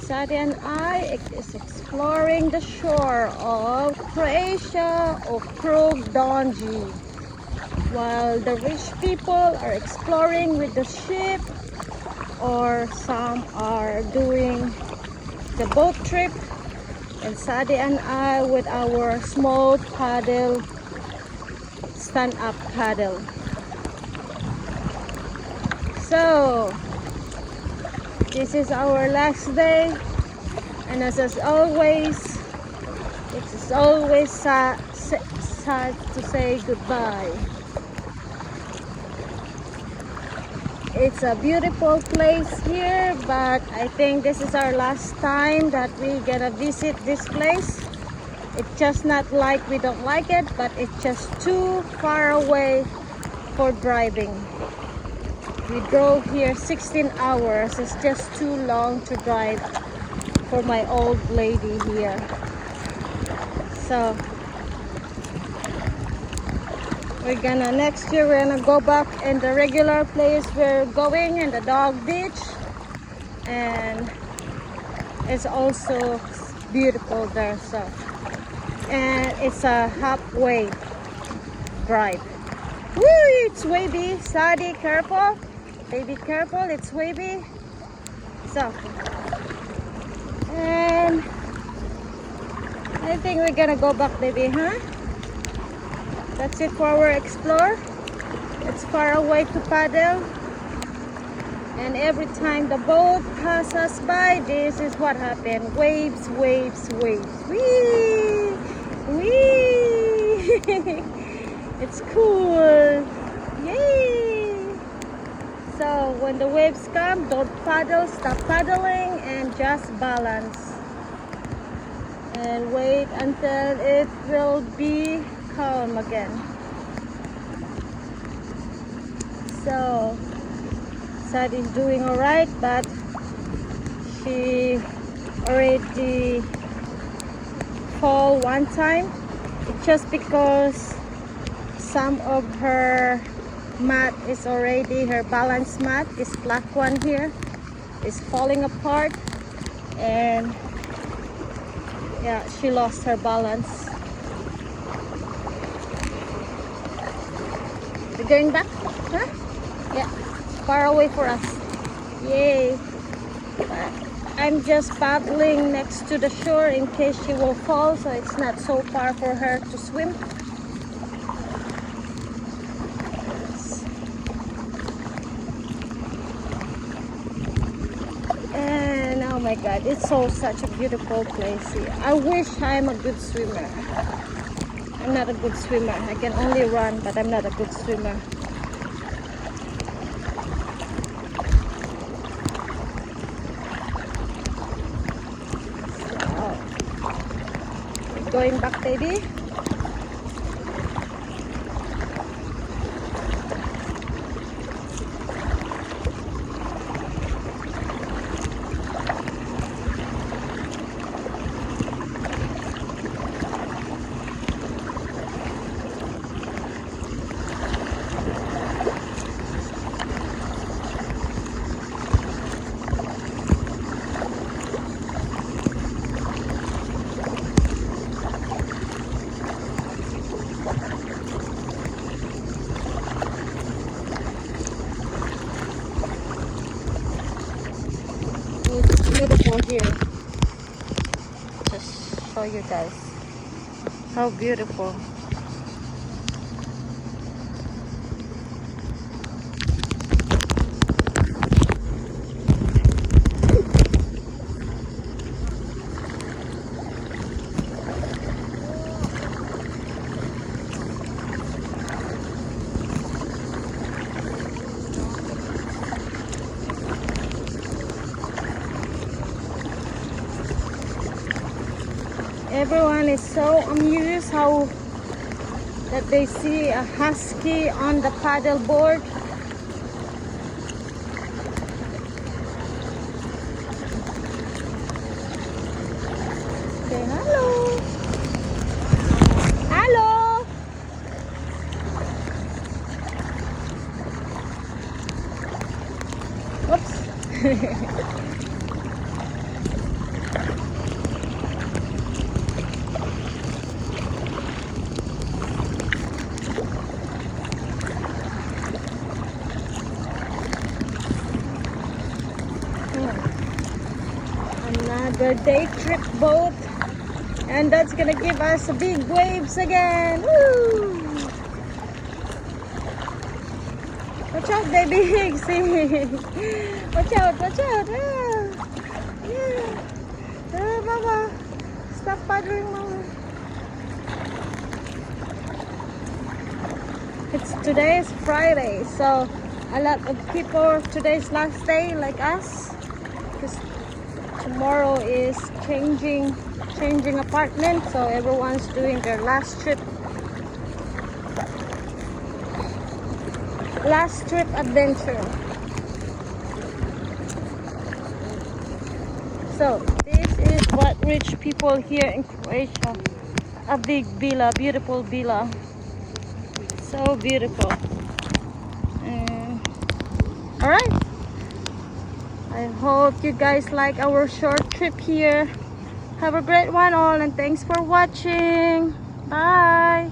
Sadie and I is exploring the shore of Croatia or Krug Donji, while the rich people are exploring with the ship, or some are doing the boat trip, and Sadie and I with our small paddle, stand-up paddle. So this is our last day, and as always, it's always sad to say goodbye. It's a beautiful place here, but I think this is our last time that we're gonna visit this place. It's just not like we don't like it, but it's just too far away for driving. We drove here 16 hours. It's just too long to drive for my old lady here. So next year we're gonna go back in the regular place we're going, in the dog beach, and it's also beautiful there. So, and it's a halfway drive. Woo, it's wavy. Sadie, careful. Baby, careful, it's wavy. So, and I think we're gonna go back, baby, huh? That's it for our explore. It's far away to paddle, and every time the boat passes by, this is what happened. Waves, waves, waves. Whee! Whee! It's cool. Yay! So when the waves come, don't paddle, stop paddling, and just balance. And wait until it will be calm again. So Sadie's doing alright, but she already fall one time. It's just because some of her mat is already, her balance mat, this black one here, is falling apart, and yeah, she lost her balance. We're going back, huh? Yeah, far away for us. Yay! I'm just paddling next to the shore in case she will fall, so it's not so far for her to swim. And oh my god, it's such a beautiful place here. I wish I'm a good swimmer. I'm not a good swimmer. I can only run, but I'm not a good swimmer. So, going back, baby. Beautiful here. Just show you guys how beautiful. Everyone is so amused how that they see a husky on the paddle board. Say hello. Hello. Oops. Another day trip boat. And that's gonna give us big waves again. Woo! Watch out, baby. See? Watch out, watch out. Ah. Yeah. Ah, mama. Stop paddling, mama. Today is Friday, so a lot of people, today's last day like us. Because tomorrow is changing apartment, so everyone's doing their last trip adventure. So this is what rich people here in Croatia, a big villa, beautiful villa, so beautiful. All right, I hope you guys like our short trip here. Have a great one all, and thanks for watching. Bye.